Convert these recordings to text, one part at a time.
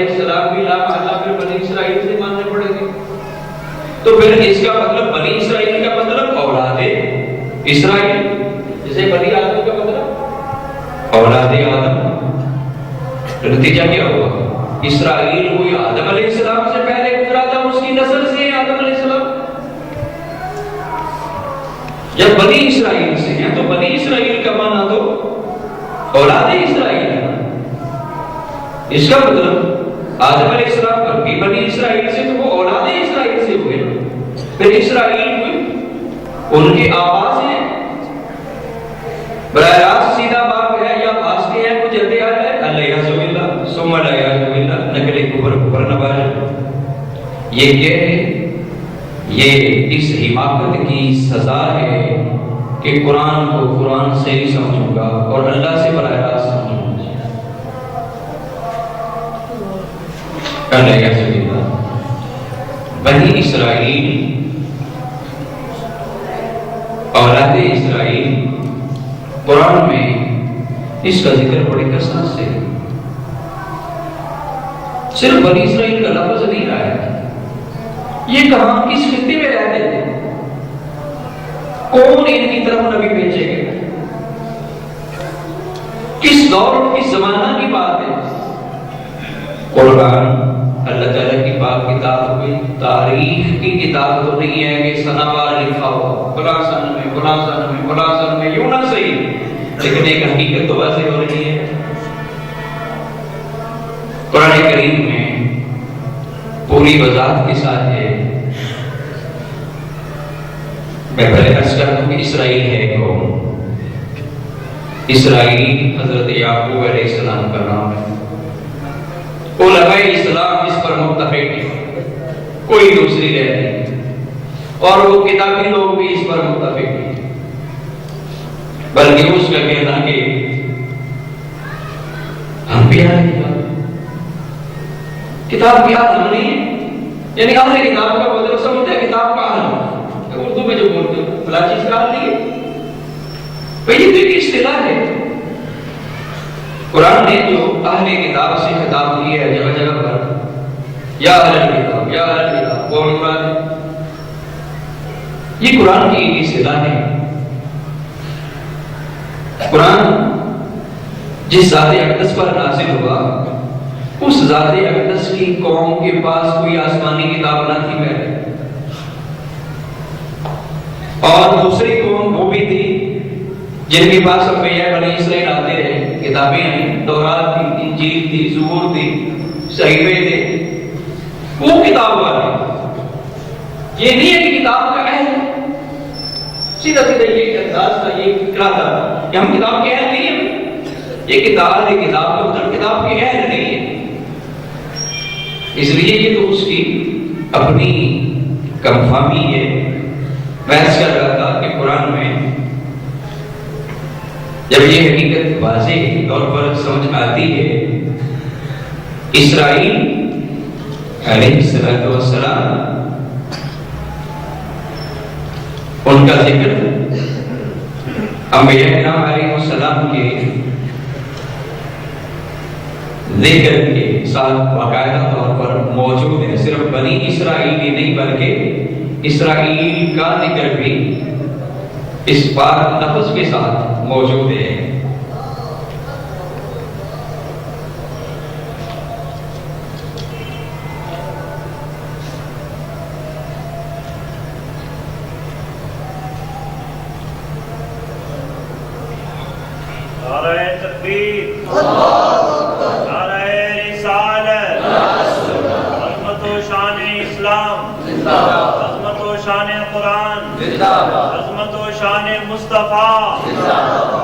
علیہ السلام بھی لا محالہ پھر بنی اسرائیل سے ماننے پڑے گے. تو پھر اس کا مطلب بنی اسرائیل کا مطلب اولاد اسرائیل، جسے بنی آدم کا مطلب اولاد آدم. نتیجہ کیا ہوا؟ اسرائیل کوئی آدم علیہ السلام سے پہلے گزرا تھا، اس کی نسل سے آدم علیہ السلام. جب بنی اسرائیل سے ہیں تو بنی اسرائیل کا معنی تو اولاد اسرائیل ہے. اس کا مطلب آدم علیہ السلام پر بھی بنی اسرائیل سے، تو وہ اولاد اسرائیل سے ہوئے. پھر اسرائیل میں ان کے آواز ہیں، براہ راست سیدھا باپ ہے یا واسطے ہیں کچھ اتحاد ہے. اللہ یعصم اللہ ثم لا یعصم اللہ نقل کفر نباش. یہ کیا ہے؟ یہ اس حماقت کی سزا ہے کہ قرآن کو قرآن سے ہی سمجھوں گا اور اللہ سے براہ راست سمجھوں گا. اللہ یعصم اللہ. بنی اسرائیل اولاد اسرائیل قرآن میں اس کا ذکر بڑی کثرت سے، صرف بنی اسرائیل کا لفظ نہیں آیا. یہ کہاں کس خطے میں رہتے تھے؟ کون ان کی طرف نبی بھیجے گئے؟ کس دور کس زمانہ کی بات ہے؟ قرآن اللہ تعالیٰ کی پاک کتاب کوئی تاریخ کی کتاب تو نہیں ہے کہ سنوار لکھا ہو فلاں سن میں فلاں سن میں فلاں سن میں، یوں نہ صحیح، لیکن ایک حقیقت تو واضح ہو رہی ہے. قرآن کریم میں پوری وضاحت کے ساتھ ہے. میں پہلے عرض کر دوں کہ اسرائیل ہے کون؟ اسرائیل حضرت یعقوب علیہ السلام کا نام ہے. علماء اسلام اس پر متفق ہیں، کوئی دوسری رائے نہیں، اور وہ کتابی لوگ بھی اس پر متفق ہیں. بلکہ اس کا کہنا کہ ہم بھی آئے کتاب کی آدم نہیں ہے، یعنی اہل کتاب کا مطلب سمجھتے ہیں کتاب کا اہل، اردو میں جو بولتے ہیں فلاں چیز کا اہل نہیں ہے. بھئی یہ تو ایک اصطلاح ہے. قرآن نے جو اہل کتاب سے خطاب کیا ہے جگہ جگہ پر، یا اہل کتاب یا اہل کتاب، کون مراد ہے؟ یہ قرآن کی ایک اصطلاح ہے. قرآن جس ذات اقدس پر نازل ہوا، اس ذات اقدس کی قوم کے پاس کوئی آسمانی کتاب نہ تھی پہلے، اور دوسری قوم وہ بھی تھی جن کے پاس انبیاء بنی اسرائیل آتے رہے، کتابیں ہیں، تورات تھی، انجیل تھی، زبور تھی، صحیفے تھے، وہ کتاب والے. یہ نہیں ہے کہ کتاب کا اہل، سیدھا سیدھا یہ انداز تھا، یہ فکرہ تھا کہ ہم کتاب کے اہل نہیں ہیں. یہ کتاب ہے، کتاب کا مطلب کتاب کے اہل نہیں ہے. اس لیے یہ تو اس کی اپنی کم فہمی ہے. بحث کر رہا تھا کہ قرآن میں جب یہ حقیقت واضح طور پر سمجھ آتی ہے، اسرائیل علیہ السلام ان کا ذکر انبیاء کرام علیہ السلام کے ذکر کے ساتھ باقاعدہ طور پر موجود ہے. صرف بنی اسرائیل ہی نہیں بلکہ اسرائیل کا ذکر بھی اس پاک لفظ کے ساتھ موجود ہے. عظمت و شان مصطفیٰ،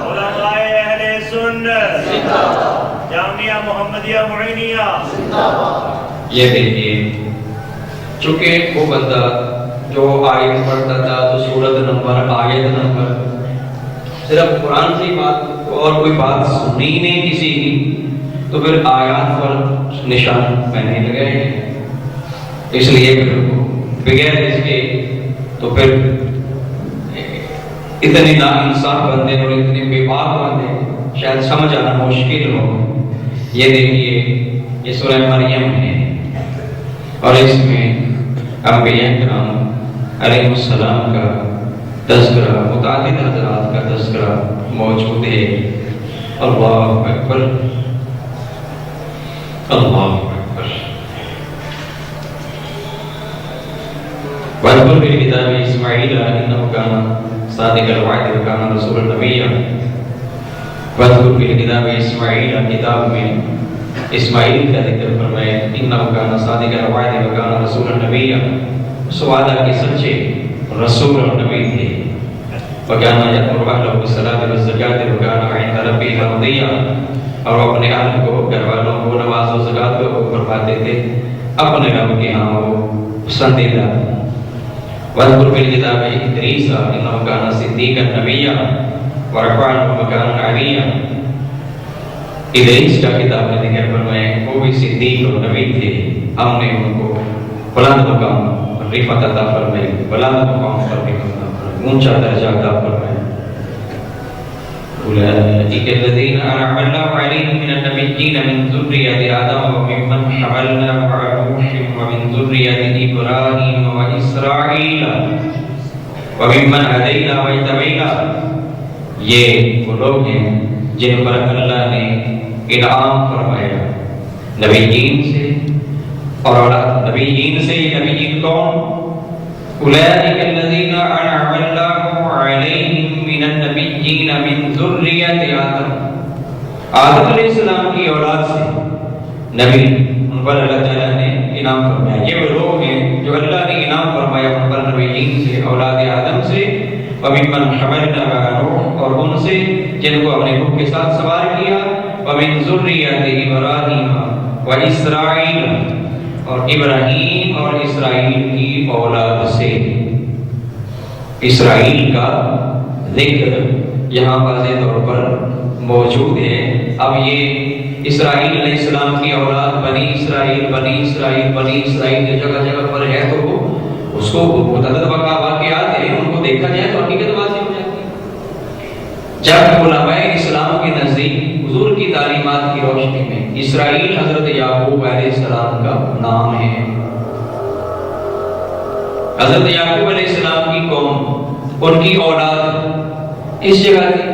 علماء اہل سنت، جامعہ محمدیہ معینیہ. یہ دیکھیے، چونکہ وہ بندہ جو آیت پڑھتا تھا تو سورت نمبر، آیت نمبر، صرف قرآن سے بات اور کوئی بات سنی نہیں کسی کی، تو پھر آیات پر نشان میں نہیں لگائے. اس لیے پھر بغیر اس کے تو پھر اتنے نا انصاف بندے اور اتنے بے باک بندے شاید سمجھ آنا مشکل ہو. یہ دیکھیے یہ سورہ مریم ہے اور اس میں انبیاء کرام علیہ السلام کا تذکرہ، متعدد حضرات کا تذکرہ موجود ہے۔ اللہ اکبر، اللہ اکبر۔ واذکر فی الکتاب اسماعیل انہ کان صادق الوعد وکان رسولا نبیا۔ واذکر فی الکتاب اسماعیل، کتاب میں اسماعیل کا ذکر فرمائے، انہ کان صادق الوعد وکان رسولا نبیا، اس وعدہ کے سچے رسول اور نبی تھے۔ وَكَانَ يَأْمُرُ أَهْلَهُ بِالصَّلَاةِ وَالزَّكَاةِ وَكَانَ عِندَ رَبِّهِ مَرْضِيًّا، اور وہ اپنے اہل کو، گھر والوں کو نماز و زکوٰۃ کو فرماتے تھے، اپنے رب کے ہاں وہ پسندیدہ۔ وَاذْكُرْ فِي الْكِتَابِ إِدْرِيسَ إِنَّهُ كَانَ صِدِّيقًا نَبِيًّا وَرَفَعْنَاهُ مَكَانًا عَلِيًّا۔ ادریس کا کتاب میں ذکر فرمائے، وہ بھی صدیق اور نبی تھے، ہم نے ان کو بلند مقام رفعت عطا فرمائی، بلند مقام پر رفعت عطا فرمائی، اونچا درجہ عطا فرمائی۔ اولئک الذین انعم اللہ علیہم من النبیین من ذریۃ آدم وممن حملنا مع نوح ومن ذریۃ ابراہیم واسرائیل وممن ہدینا واجتبینا۔ یہ وہ لوگ ہیں جن پر اللہ نے انعام فرمایا نبیین سے اور اولاد نبیین سے۔ یہ نبیین کون؟ اولئک الذین انعم اللہ علیہم من النبیین من ذریۃ آدم، آدم علیہ السلام کی اولاد سے نبی، ان پر اللہ تعالیٰ نے انعام فرمایا۔ یہ وہ لوگ ہیں جو اللہ نے انعام فرمایا ان پر نبیین سے، اولاد آدم سے، وممن حملنا مع نوح، اور ان سے جن کو اپنے روح کے ساتھ سوار کیا، ومن ذریۃ ابراہیم واسرائیل، اور ابراہیم اور اسرائیل کی اولاد سے۔ اسرائیل کا ذکر یہاں واضح طور پر موجود ہے۔ اب یہ اسرائیل علیہ السلام کی اولاد بنی اسرائیل، بنی اسرائیل، بنی اسرائیل جو جگہ جگہ پر ہے، تو وہ اس کو متعدد واقعات ہیں، ان کو دیکھا جائے تو حقیقت واضح ہو جاتی ہے۔ جب علماء اسلام کے نزدیک حضور کی تعلیمات کی روشنی میں اسرائیل حضرت یعقوب علیہ السلام کا نام ہے۔ حضرت یعقوب علیہ السلام کی قوم، ان کی اولاد اس جگہ کی۔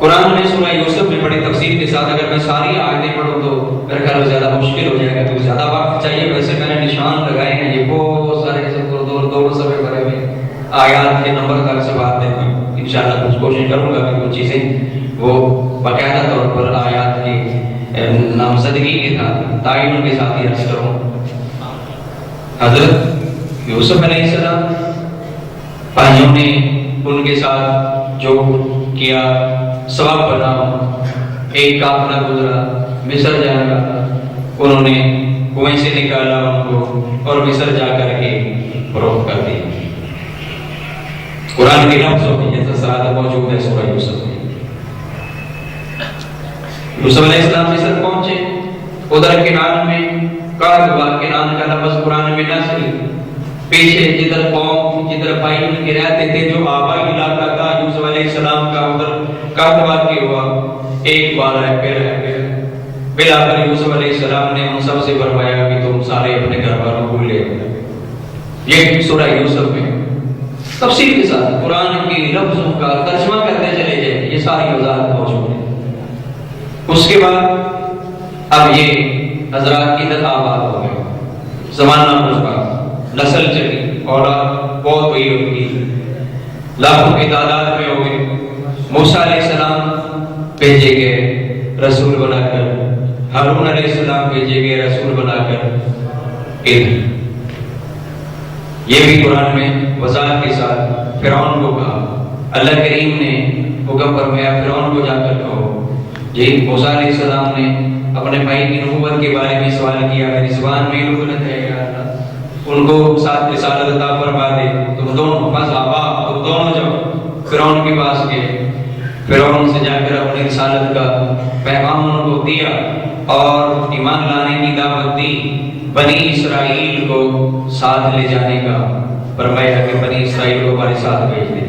قرآن میں سورہ یوسف میں بڑی تفصیل کے ساتھ، اگر میں ساری آیتیں پڑھوں تو میرے خیال میں زیادہ مشکل ہو جائے گا، تو زیادہ وقت چاہیے۔ ویسے میں نے نشان لگائے ہیں، یہ بہت سارے دور صفحے بھرے ہوئے آیات کے نمبر تک سے بات ہے۔ انشاءاللہ کچھ کوشش کروں گا کہ وہ چیزیں وہ باقاعدہ طور پر آیات کی نامزدگی کے ساتھ تعین کے ساتھ ہی عرض کروں۔ حضرت یوسف علیہ السلام، بھائیوں نے ان کے ساتھ جو کیا سبب بنا، ایک قافلہ گزرا مصر جانے کا، انہوں نے کنویں سے نکالا ان کو اور مصر جا کر کے فروخت کر دیا۔ قرآن کے لفظوں میں یہ تصاعد موجود ہے سورہ یوسف میں۔ یوسف علیہ السلام مصر پہنچے، ادھر کنعان میں کنعان کا لفظ قرآن میں نہ صحیح، پیچھے جدھر قوم جدھر بھائی ان کے رہتے تھے، جو آبائی علاقہ تھا یوسف علیہ السلام کا، ادھر کافی واقع ہوا، ایک بار ہے پھر ہے پھر بلاخر یوسف علیہ السلام نے ان سب سے فرمایا کہ تم سارے اپنے گھر والوں کو لے آؤ۔ یہ سورہ یوسف میں تفصیل کے ساتھ قرآن کی لفظوں کا ترجمہ کرتے چلے جائیں، یہ ساری وضاحت موجود ہے۔ اس کے بعد اب یہ حضرات کی طرح آباد ہو گئے، زمانہ گزرا، نسل چلی، اولاد بہت ہوئی ان کی، لاکھوں کی تعداد میں ہو گئے۔ موسیٰ علیہ السلام بھیجے گئے رسول بنا کر، ہارون علیہ السلام بھیجے گئے رسول بنا کر۔ یہ بھی قرآن میں وضاحت کے ساتھ فرعون کو کہا، اللہ کریم نے حکم فرمایا فرعون کو جا کر کہو۔ یہ موسیٰ علیہ السلام نے اپنے بھائی کی نبوت کے بارے میں سوال کیا، میری زبان میں نبوت ہے یا اللہ، ان کو ساتھ رسالت عطا فرما دے، تم دونوں بس آبا تم دونوں جاؤ۔ فرعون کے پاس گئے، فرعون سے جا کر اپنی رسالت کا پیغام ان کو دیا اور ایمان لانے کی دعوت دی۔ بنی اسرائیل کو ساتھ لے جانے کا فرمایا کہ بنی اسرائیل کو ہمارے ساتھ بھیج دے،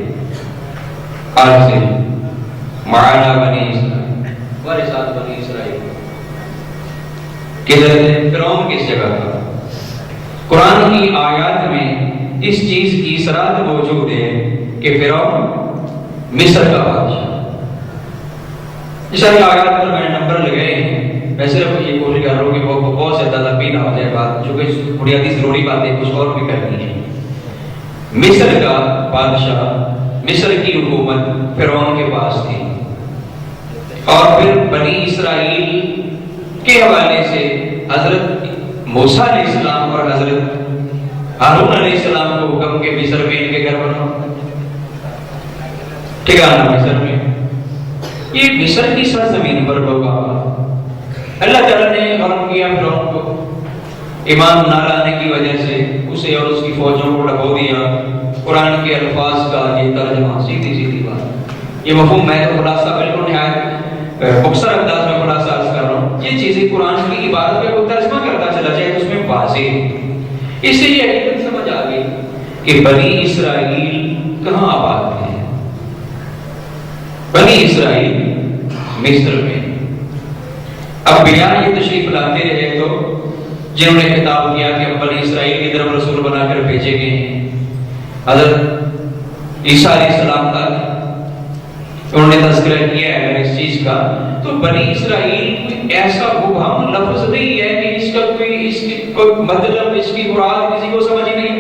آج سے معانا بنی اسرائیل، ہمارے ساتھ بنی اسرائیل۔ کدھر ہے؟ فرعون کس جگہ تھا؟ قرآن کی آیات میں اس چیز کی صراحت موجود ہے کہ فرعون مصر کا بادشاہ۔ اس ساری آیات پر میں نے نمبر لگائے ہیں، میں صرف یہ کوشش کر رہا ہوں کہ وہ بہت سے لمبی نہ ہو جائے بات، چونکہ بنیادی ضروری باتیں کچھ اور بھی کرنی ہے۔ مصر کا بادشاہ، مصر کی حکومت فرعون کے پاس تھی، اور پھر بنی اسرائیل کے حوالے سے حضرت موسیٰ علیہ السلام اور حضرت ہارون علیہ السلام کو حکم کہ مصر میں ان کے گھر بناؤ، ٹھکانہ مصر میں۔ یہ مصر کی سرزمین پر ہوگا۔ اللہ تعالیٰ نے غرق کیا فرعون کو، ایمان نہ لانے کی وجہ سے اسے اور اس کی فوجوں کو ڈبو دیا۔ قرآن کے الفاظ کا یہ ترجمہ، سیدھی سیدھی بات، یہ مفہوم میں تو خلاصہ بالکل نہایت مختصر انداز میں خلاصہ عرض کر رہا ہوں۔ یہ چیزیں قرآن کی عبادت میں کوئی ترجمہ کرتا چلا جائے تو اس میں واضح، اس سے یہ حقیقت سمجھ آ گئی کہ بنی اسرائیل کہاں آباد ہیں۔ بنی اسرائیل مصر میں۔ انبیاء یہ تشریف لاتے رہے تو جنہوں نے خطاب کیا کہ بنی اسرائیل کی طرف رسول بنا کر بھیجے گئے ہیں، حضرت عیسیٰ علیہ السلام تک انہوں نے تذکرہ کیا ہے اس چیز کا۔ تو بنی اسرائیل کوئی ایسا مبہم لفظ نہیں ہے کہ اس کا کوئی مطلب، اس کی مراد کسی کو سمجھ نہیں۔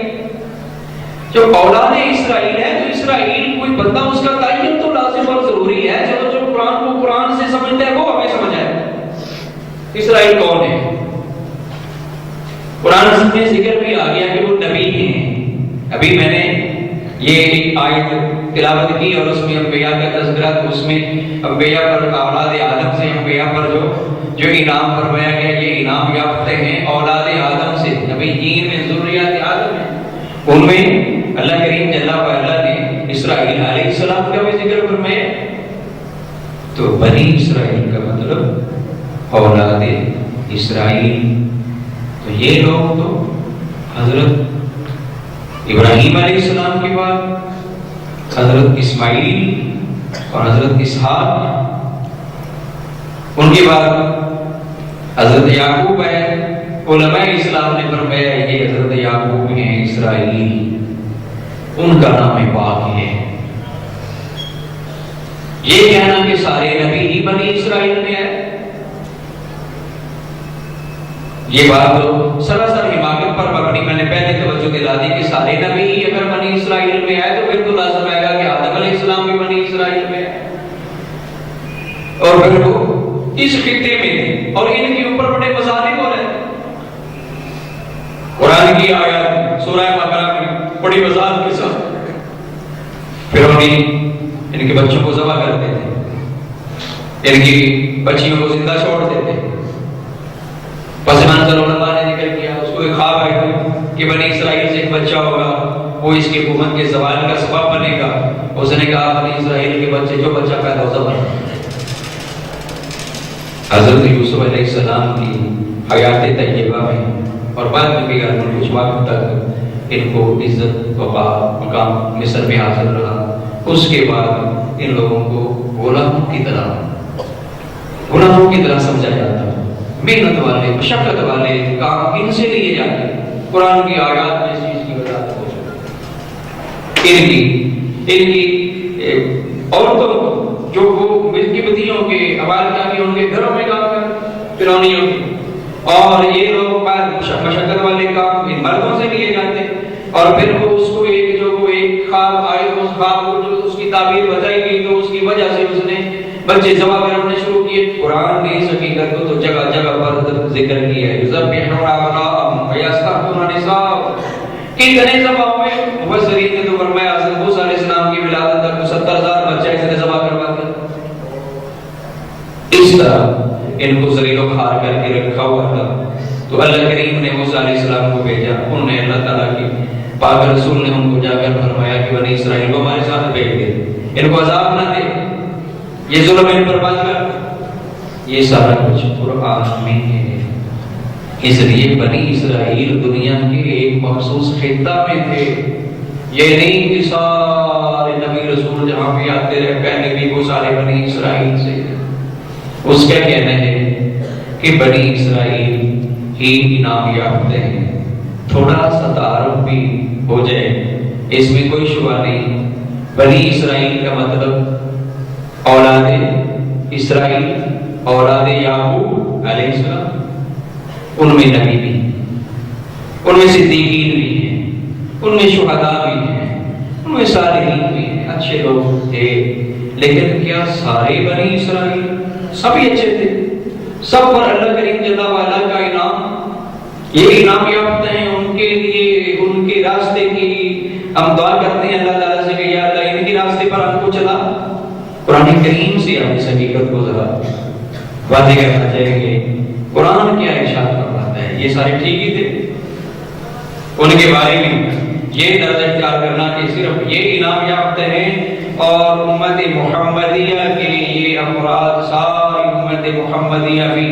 جب اولاد اسرائیل ہے تو اسرائیل کوئی بندہ، اس کا تعین تو لازم اور ضروری ہے۔ چلو جو قرآن کو قرآن سے سمجھتا ہے وہ ہمیں سمجھ آئے اسرائیل کون ہے۔ قرآن میں ذکر بھی آ گیا کہ وہ نبی ہیں۔ ابھی میں نے یہ آیت تلاوت کی اور اس میں انبیاء کا تذکرہ، اس میں انبیاء پر، اولاد آدم سے انبیاء پر جو انعام فرمایا گیا، یہ انعام یافتہ ہیں اولاد آدم سے، نبیین میں ذریات آدم ہیں۔ ان میں اللہ کریم جل وعلا نے اسرائیل علیہ السلام کا بھی ذکر فرمایا۔ تو بنی اسرائیل کا مطلب اولاد اسرائیل۔ تو یہ لوگ تو حضرت ابراہیم علیہ السلام کے بعد حضرت اسماعیل اور حضرت اسحاق، ان کے بعد حضرت یعقوب ہے۔ علماء اسلام نے فرمایا یہ حضرت یعقوب ہیں اسرائیل، ان کا نام پاک ہے۔ یہ کہنا کہ سارے نبی ہی بنی اسرائیل میں ہے، یہ بات تو سراسر حماقت پر مبنی۔ میں نے پہلے توجہ دلا دی کہ سارے نبی ہی اگر بنی اسرائیل میں آئے تو پھر تو لازم آئے گا کہ آدم علیہ السلام بھی بنی اسرائیل میں ہے، اور پھر وہ اس خطے میں تھے اور ان کے اوپر بڑے مظالم ہو رہے ہیں۔ قرآن کی آیات سورہ بقرہ میں بڑی وضاحت کے ساتھ پھر ان کے بچوں کو ذبح کرتے تھے، ان کی بچیوں کو زندہ چھوڑ دیتے۔ پس منظر علماء نے ذکر کیا، اس کو ایک خواب آئی تھی کہ بنی اسرائیل سے ایک بچہ ہوگا، وہ اس کی حکومت کے زوال کا سبب بنے گا۔ اس نے کہا بنی اسرائیل کے بچے جو بچہ پیدا ہوتا بنا۔ حضرت یوسف علیہ السلام کی حیات طیبہ میں اور بعد میں بھی کچھ وقت تک ان کو عزت وقار مقام مصر میں حاصل رہا۔ اس کے بعد ان لوگوں کو غلاموں کی طرح سمجھا جاتا، محنت والے، مشقت والے کام ان سے لیے جاتے۔ قرآن کی آیات میں اس چیز کی وضاحت ہو چکی۔ ان کی عورتوں جو وہ ملکی بدیوں کے حوالہ کے ان کے گھروں میں کام کر فرعونیوں کی، اور یہ لوگ مشقت والے کام ان مردوں سے لیے جاتے، اور پھر وہ اس کو ایک خواب آئے، اس خواب کو جو اس کی تعبیر بتائی گئی تو اس کی وجہ سے اس نے بچے ذبح کرنے شروع کیے۔ قرآن نے اس حقیقت کو تو جگہ جگہ پر ذکر کیا ہے، یذبحون ابناءهم ویستحیون نساءهم۔ کتنے ذبح ہوئے؟ مفسرین نے تو فرمایا حضرت موسیٰ علیہ السلام کی ولادت تک 70,000 بچے اس نے ذبح کروا دیا۔ اس طرح ان کو ذلیل و خوار کر کے رکھا ہوا تھا۔ تو اللہ کریم نے موسیٰ علیہ السلام کو بھیجا، انہوں نے اللہ تعالیٰ کی پاک رسول نے ان کو جا کر فرمایا کہ بنی اسرائیل کو ہمارے ساتھ بھیج دے، ان کو عذاب نہ دے، یہ ظلم ان پر بند کر۔ یہ سارا کچھ قرآن میں ہے۔ اس لیے بنی اسرائیل دنیا کے ایک مخصوص خطہ میں تھے، یہ نہیں کہ سارے نبی رسول جہاں بھی آتے رہے پہلے بھی وہ سارے بنی اسرائیل سے۔ اس کا کہنا ہے کہ بنی اسرائیل ہی انعام یافتہ ہیں. تھوڑا سا تعارف بھی ہو جائے، اس میں کوئی شبہ نہیں. بنی اسرائیل کا مطلب اولاد اسرائیل، اولاد یعقوب علیہ السلام. ان میں نبی بھی، ان میں صدیقین بھی ہیں، ان میں شہداء بھی ہیں، ان میں صالحین بھی ہیں، اچھے لوگ تھے. لیکن کیا سارے بنی اسرائیل سبھی اچھے تھے؟ سب پر اللہ کریم جل وعلا کا انعام، یہ انعام یافتہ ہیں. ان کے لیے ان کے راستے کی ہم دعا کرتے ہیں اللہ تعالیٰ سے کہ یا اللہ ان کے راستے پر ہم کو چلا. قرآن کریم سے ہم اس حقیقت کو ذرا واضح کرنا چاہیے کہ قرآن کیا ارشاد فرماتا ہے. یہ سارے ٹھیک ہی تھے، ان کے بارے میں یہ درجہ اختیار کرنا کہ صرف یہ انعام یافتہ ہیں. اور امت محمدیہ کے یہ افراد، ساری امت محمدیہ بھی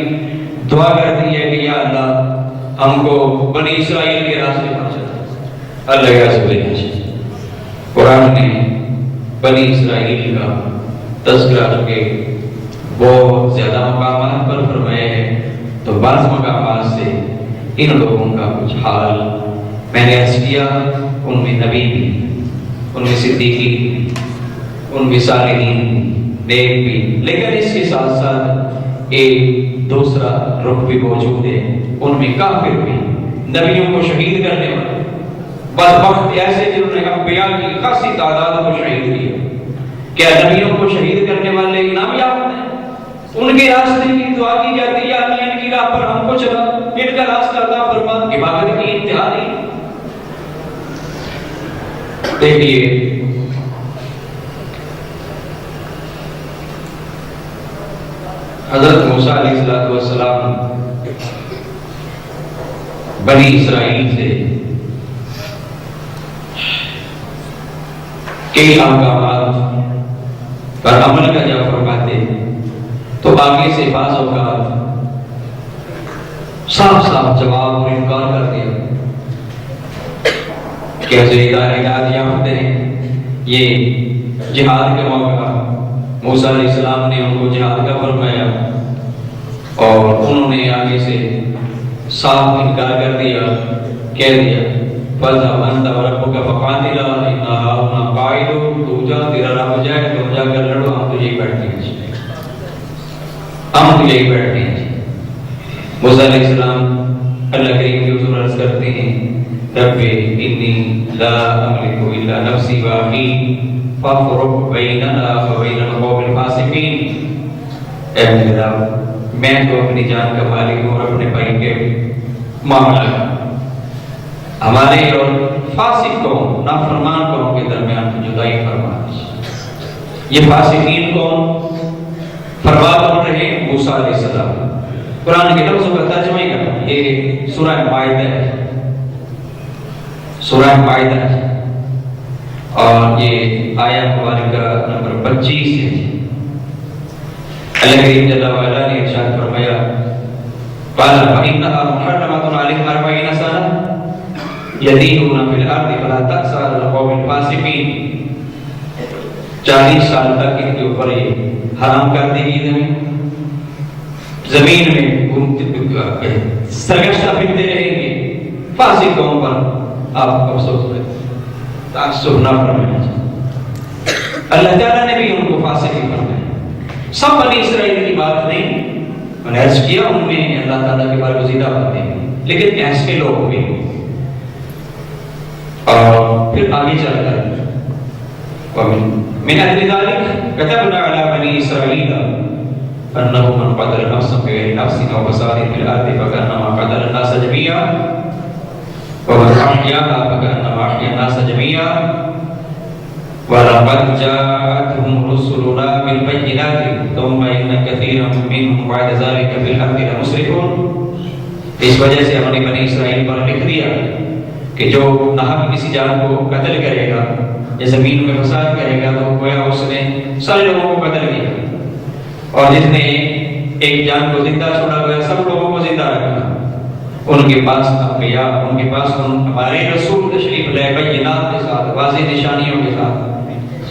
دعا کرتی ہے کہ یا اللہ ہم کو بنی اسرائیل کے راستے پر چلا. اللہ کا شکر ہے. قرآن نے بنی اسرائیل کا تذکرہ چکے بہت زیادہ مقامات پر فرمایا ہے، تو بعض مقامات سے ان لوگوں کا کچھ حال میں نے عرض کیا. ان میں نبی بھی، ان میں صدیقین، ان میں صالحین نیک بھی، لیکن اس کے ساتھ ساتھ ایک دوسرا رخ بھی موجود ہے. ان میں کافر بھی، نبیوں کو شہید کرنے والے بدبخت ایسے جنہوں نے انبیاء کی خاصی تعداد کو شہید کیا. کیا نبیوں کو شہید کرنے والے انعام یافتہ ہیں؟ ان کے راستے کی دعا کی جاتی ہے یا اللہ ان کی راہ پر ہم کو چلا، ان کا راستہ عطا فرما. عبادت کی انتہا نہیں. دیکھیے حضرت موسیٰ علیہ السلام بنی اسرائیل سے کئی احکامات پر عمل کا جب فرماتے تو آگے سے بعض اوقات صاف صاف جواب اور انکار کر دیا. کیسے ہدایت یافتہ ہیں؟ یہ جہاد کا موقع موسیٰ علیہ السلام نے ان کو جہاد کا فرمایا اور انہوں نے آگے سے صاف انکار کر دیا. کہہ دیا فَاذْهَبْ أَنْتَ وَرَبُّكَ فَقَاتِلَا إِنَّا هَاهُنَا قَاعِدُونَ. تو جا تیرا رب جائے، تم جا کر لڑو، ہم تو یہی بیٹھتے ہیں، ہم تو یہی بیٹھتے ہیں. موسیٰ علیہ السلام اللہ کریم کے حضور عرض کرتے ہیں رب انی لا املک الا نفسی واخی فافرق بیننا وبین القوم الفاسقین. اے میرے رب میں تو اپنی جان کا مالک ہوں اور اپنے بھائی کے معاملہ ہمارے اور فاسق قوم، نافرمان قوم کے درمیان جدائی فرما. یہ فاسقین کون؟ فرما کون رہے؟ موسیٰ علیہ السلام. قرآن کے لفظوں کا ترجمہ کرنا، یہ سورہ مائدہ ہے، سورہ مائدہ ہے اور یہ آیت مبارکہ نمبر 25 ہے. اللہ کریم جل وعلا نے ارشاد فرمایا قال فإنها محرمة عليهم 40 سنة يتيهون في الأرض فلا تأس على القوم الفاسقين. 40 سال تک ان کے اوپر یہ حرام کر دی گئی زمین میں سرگشتہ پھرتے رہیں گے. فاسق قوم پر آپ افسوس کریں، تعصب نہ فرمائیں. اللہ تعالیٰ نے بھی ان کو فاسق ہی فرمایا. سب بنی اسرائیل کی بات نہیں، میں نے عرض کیا ان میں اللہ تعالیٰ کے بارے وزیدہ باتیں ہیں، لیکن ایسے لوگ بھی. اور پھر آگے چل کر من اجل ذلك كتبنا على بني اسرائيل انه من قتل نفسا بغير نفس او فساد في الارض فكانما قتل الناس جميعا ومن احياها فكانما احيا الناس جميعا ولقد جاءتهم رسلنا بالبينات ثم ان كثيرا منهم بعد ذلك في الارض لمسرفون. اس وجہ سے ہم نے بنی اسرائیل پر لکھ دیا کہ جو ناحق کسی جان کو قتل کرے گا یا زمین میں فساد کرے گا تو گویا اس نے سارے لوگوں کو قتل کیا، اور جس نے ایک جان کو زندہ چھوڑا گیا سب لوگوں کو زندہ رکھا. ان کے پاس انبیاء، ان کے پاس ہمارے رسول تشریف لے بینات کے ساتھ، واضح نشانیوں کے ساتھ.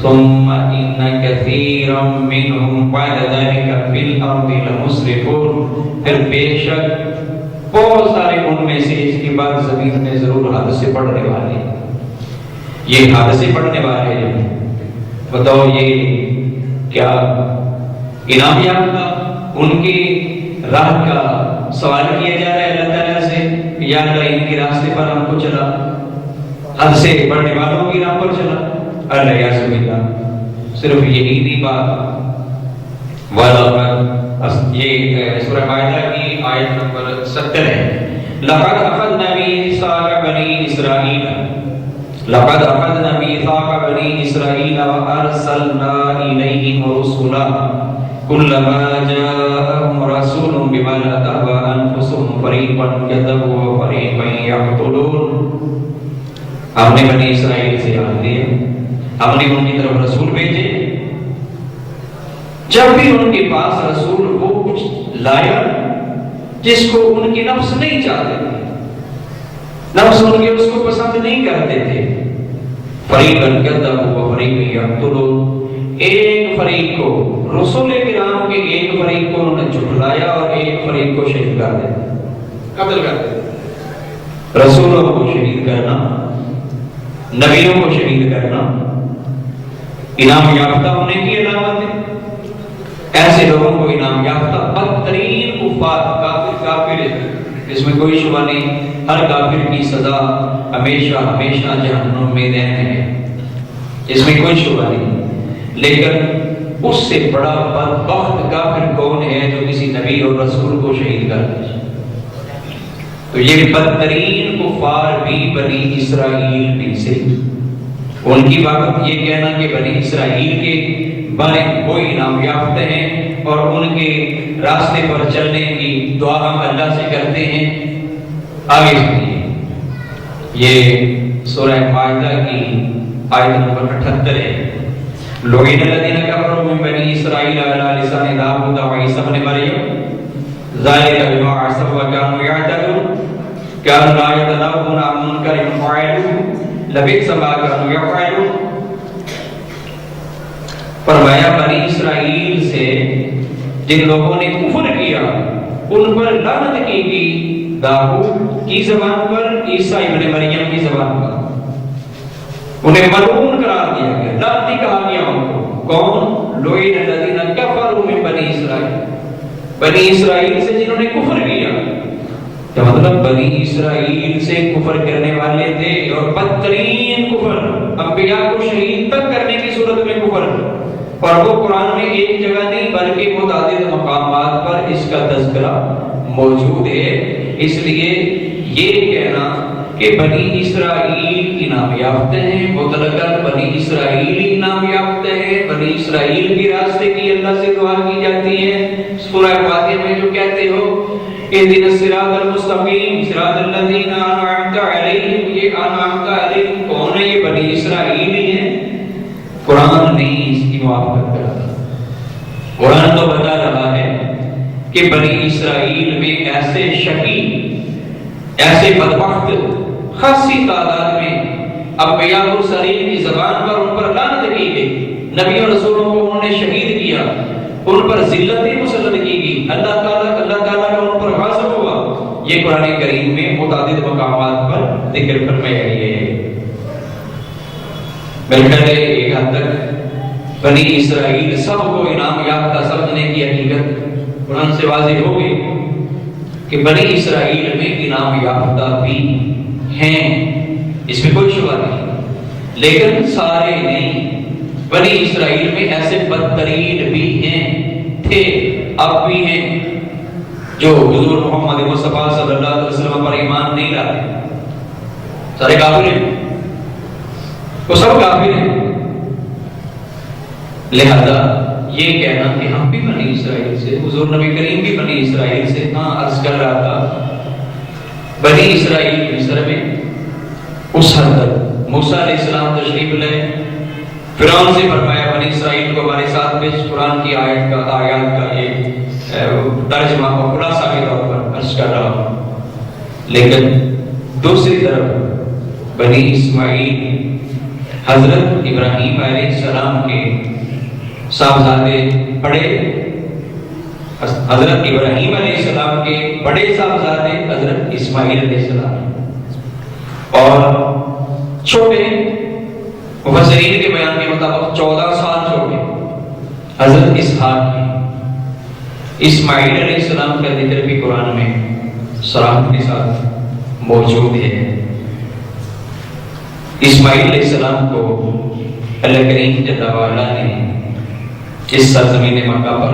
ثم ان كثيرا منهم بعد ذلك في الارض لمسرفون. پھر بے شک بہت سارے ان میں سے اس کے بعد زمین میں ضرور حادثے پڑنے والے ہیں. یہ حادثے پڑنے والے ہیں. بتاؤ یہ کیا انعام یافتہ ان کی راہ کا سوال کیا جا رہا ہے اللہ تعالیٰ سے، یا اللہ ان کے راستے پر ہم کو چلا، حادثے پڑنے والوں کی راہ پر چلا. اللہ یا سبیل اللہ. صرف یہی نہیں بات، یہ سورہ مائدہ کی آیت نمبر 70 ہے. لقد اخذنا میثاق بنی اسرائیل لقد اخذنا میثاق بنی اسرائیل وارسلنا الیہم رسلا كلما جاءهم رسول بما لا تهوى انفسهم فريقا كذبوا وفريقا يقتلون. ہم نے بنی اسرائیل سے آن لیا، ہم نے ان کی طرف رسول بھیجے. جب بھی ان کے پاس رسول وہ کچھ لایا جس کو ان کی نفس نہیں چاہتے تھے، نفس ان کے اس کو پسند نہیں کرتے تھے، فریقاً کذبوا وفریقاً یقتلون، ایک فریق کو رسول کرام کے ایک فریق کو انہوں نے جھٹلایا اور ایک فریق کو شہید کر دیا، قتل کر دیا. رسولوں کو شہید کرنا، نبیوں کو شہید کرنا انعام یافتہ ہونے کی علامت ہے. ایسے لوگوں کو انعام یافتہ بدترین کفار، کافر اس میں کوئی شبہ نہیں، ہر کافر کی سزا ہمیشہ ہمیشہ جہنم میں رہنا ہے، اس میں کوئی شبہ نہیں. لیکن اس سے بڑا بدبخت کافر کون ہے جو کسی نبی اور رسول کو شہید کر دے. تو یہ بدترین کفار بھی بنی اسرائیل میں سے. ان کی بات یہ کہنا کہ بنی اسرائیل کے بارے وہ انعام یافتہ ہیں اور ان کے راستے پر چلنے کی دعا ہم اللہ سے کرتے ہیں. آگے سنیے، یہ سورہ مائدہ کی آیت نمبر 78 ہے. لوگین الذین کفروا من بنی اسرائیل علی لسان داؤد و عیسی ابن مریم ذالک بما عصوا وکانوا یعتدون كانوا لا يتناهون عن منکر فعلوه لبئس ما كانوا يفعلون. فرمایا بنی اسرائیل سے جن لوگوں نے کفر کیا ان پر لعنت کی گئی، داؤد کی زبان پر، عیسیٰ ابن مریم کی زبان پر. انہیں ملعون قرار دیا گیا، لعنتی کہا گیا ان کو. کون؟ لوئین الذین کفروا من بنی اسرائیل، بنی اسرائیل سے جنہوں نے کفر کیا. تو مطلب بنی اسرائیل سے کفر کرنے والے تھے، اور بدترین کفر انبیاء کو شہید تک کرنے کی صورت میں کفر. اور وہ قرآن میں ایک جگہ نہیں بلکہ متعدد مقامات پر اس کا تذکرہ موجود ہے. اس لیے یہ کہنا کہ بنی اسرائیل انعام یافتہ ہیں، مطلقاً بنی اسرائیل انعام یافتہ ہیں، بنی اسرائیل کے راستے کی اللہ سے دعا کی جاتی ہے. سورہ فاتحہ میں جو کہتے ہو اهدنا الصراط المستقیم صراط الذین انعمت علیہم، یہ انعمت علیہم کون ہے؟ یہ بنی اسرائیل ہی ہیں. قرآن نہیں اس کی موافقت کرتا. قرآن تو بتا رہا ہے کہ بنی اسرائیل میں ایسے شقی، ایسے بدبخت خاصی تعداد میں انبیاء و مرسلین کی زبان پر ان پر لعنت کی گئی، نبی اور رسولوں کو انہوں نے شہید کیا، ان پر ذلتیں مسلط کی گئی، اللہ تعالیٰ کا ان پر غضب ہوا. یہ قرآن کریم میں متعدد مقامات پر ذکر فرمایا گیا ہے. بلکہ ایک حد تک بنی اسرائیل سب کو انعام یافتہ سمجھنے کی حقیقت قرآن سے واضح ہو گئی کہ بنی اسرائیل میں انعام یافتہ بھی ہیں، اس میں کوئی شبہ نہیں، لیکن سارے نہیں. بنی اسرائیل میں ایسے بدترین بھی ہیں، تھے، اب بھی ہیں، جو حضور محمد مصطفیٰ صلی اللہ علیہ وسلم پر ایمان نہیں لاتے. سارے کافر ہیں، وہ سب کافر ہیں. لہذا یہ کہنا کہ ہم بھی بنی اسرائیل سے، حضور نبی کریم بھی بنی اسرائیل سے، ہاں عرض کر رہا تھا بنی اسرائیل مصر میں اس حد تک موسیٰ علیہ السلام تشریف لائے، فرعون سے فرمایا بنی اسرائیل کو ہمارے ساتھ بھیج. قرآن کی آیت کا ایک ترجمہ اور خلاصہ کے طور پر عرض کر رہا ہوں. لیکن دوسری طرف بنی اسماعیل حضرت ابراہیم علیہ السلام کے صاحبزادے پڑے، حضرت ابراہیم علیہ السلام کے بڑے صاحبزادے حضرت اسماعیل علیہ السلام، اور چھوٹے مفسرین کے بیان کے مطابق 14 سال چھوٹے حضرت اسحاق کی۔ اسماعیل علیہ السلام کا ذکر بھی قرآن میں صراحت کے ساتھ موجود ہے۔ اسماعیل علیہ السلام کو اللہ کریم جل وعلا نے اس سرزمین مکہ پر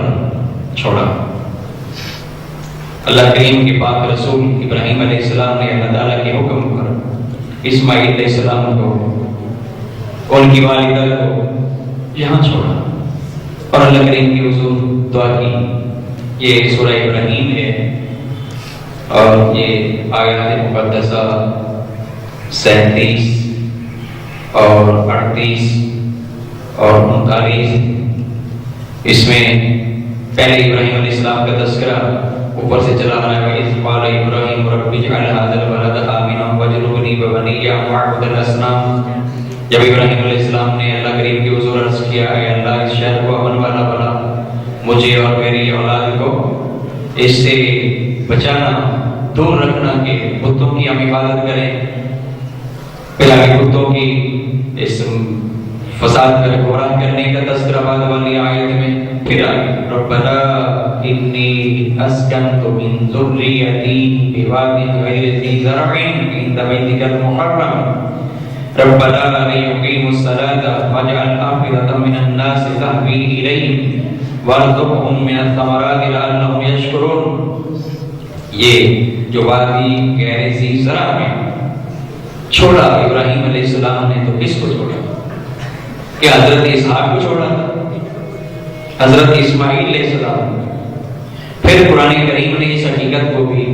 چھوڑا۔ اللہ کریم کے پاک رسول ابراہیم علیہ السلام نے اللہ تعالیٰ کے حکم پر اسماعیل علیہ السلام کو، ان کی والدہ کو یہاں چھوڑا، اور اللہ کریم کی حضور دعا کی۔ یہ سورہ ابراہیم ہے، اور یہ آیات مقدسہ 37 اور 38 اور 39، اس میں پہلے ابراہیم علیہ السلام کا تذکرہ اوپر سے چلا رہا ہے۔ وَإِذْ قَالَ إِبْرَاهِيمُ رَبِّ اجْعَلْ هَٰذَا الْبَلَدَ آمِنًا وَاجْنُبْنِي وَبَنِيَّ أَن نَّعْبُدَ الْأَصْنَامَ۔ جب ابراہیم علیہ السلام نے اللہ کریم کی حضور عرض کیا، اے اللہ اس شہر کو امن والا بنا، مجھے اور میری اولاد کو اس سے بچانا، دور رکھنا کہ بتوں کی ہم عبادت کریں۔ پھر آگے بتوں کی اس فساد کر گمراہ کرنے کا تذکرہ بعد والی آیت میں پھر آگے ربنا انی اسکنت من ذریتی بواد غیر ذی زرع عند بیتک المحرم ربنا لیقیموا الصلاة واجعل افئدة من الناس تهوی الیہم وارزقهم من الثمرات لعلهم یشکرون۔ یہ جو وادی غیر ذی زرع میں چھوڑا ابراہیم علیہ السلام نے، تو کس کو چھوڑا؟ کہ حضرت اسحاق کو چھوڑا تھا، حضرت اسماعیل علیہ السلام۔ پھر قرآن کریم نے اس حقیقت کو بھی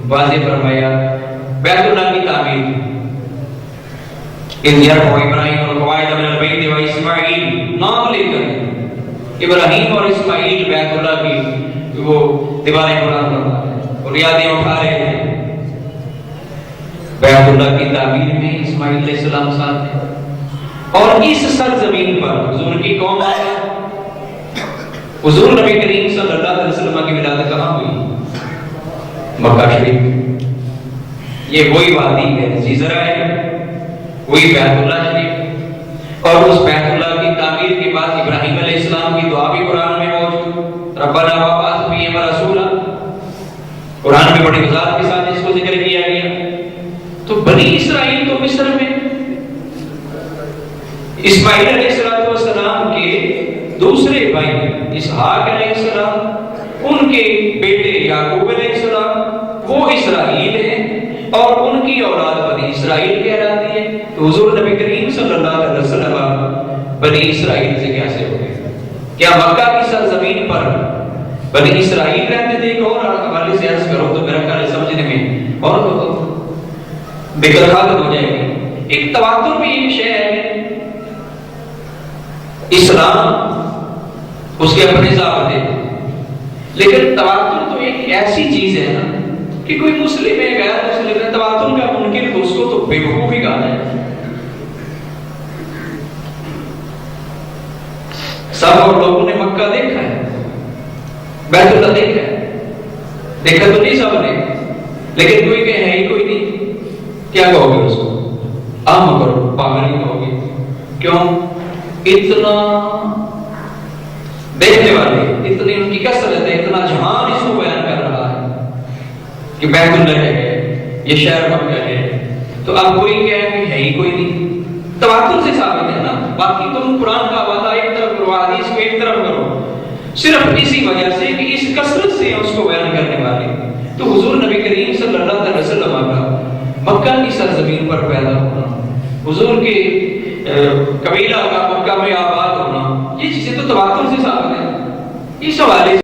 واضح فرمایا، بیت اللہ کی تعمیر، اذ یرفع ابراہیم القواعد من البیت واسماعیل، نام لے کر ابراہیم اور اسماعیل بیت اللہ کی وہ دیواریں بنا رہے ہیں، بنیادیں اٹھا رہے ہیں۔ بیت اللہ کی تعمیر میں اسماعیل علیہ السلام ساتھ ہیں، اور اس سرزمین پر حضور کی قوم آیا۔ حضور نبی کریم صلی اللہ علیہ وسلم کی ولادت کہاں ہوئی؟ مکہ شریف۔ یہ وہی وادی ہے ذی زرع ہے، وہی بیت اللہ شریف، اور اس بیت اللہ کی تعمیر کے بعد ابراہیم علیہ السلام کی دعا بھی قرآن میں موجود، ربنا وابعث فیہم رسولا۔ قرآن میں بڑی وضاحت کے ساتھ اس کو ذکر کیا گیا۔ تو بنی اسرائیل تو مصر میں، اسماعیل علیہ السلام کے دوسرے بھائی اسحاق علیہ السلام، ان کے بیٹے یعقوب علیہ السلام وہ اسرائیل ہیں، اور ان کی اولاد بنی اسرائیل کہلاتی ہے۔ تو حضور نبی کریم صلی اللہ علیہ وسلم بنی اسرائیل سے کیسے ہو گئے؟ کیا مکہ کی سرزمین پر بنی اسرائیل رہتے تھے؟ ایک اور حوالے سے عرض کرو تو میرا خیال سمجھنے میں اور بےکرخات ہو جائے گی۔ ایک تواتر بھی ایک شے ہے، اسلام اس کے اپنے ضابطے، لیکن تواتر تو ایک ایسی چیز ہے نا کہ کوئی مسلم ہے غیر مسلم ہے، تواتر کا منکر تو اس کو تو بے وقوف ہی کہا ہے۔ سب اور لوگوں نے مکہ دیکھا ہے، بیت اللہ دیکھا ہے، دیکھا تو نہیں سب نے، لیکن کوئی کہ ہے ہی کوئی نہیں، کیا کہو گے اس کو؟ عام کرو، پاگل ہی کہو گے۔ کیوں؟ اتنا دیکھنے والے، اتنی ان کی کثرت ہے، اتنا جہان اس کو بیان کر رہا ہے کہ بیت اللہ ہے، یہ شہر مکہ ہے، تو اب کوئی کہے کہ ہے ہی کوئی نہیں، تواتر سے ثابت ہے نا۔ باقی تم قرآن کا وعدہ ایک طرف کرو، حدیث کو ایک طرف کرو، صرف اسی وجہ سے کہ اس کثرت سے اس کو بیان کرنے والے۔ تو حضور نبی کریم صلی اللہ علیہ وسلم کا مکہ کی سرزمین پر پیدا ہونا، حضور کے قبیلہ کا مکہ میں آباد ہونا، یہ چیزیں تو تواتر سے ثابت ہے۔ اس حوالے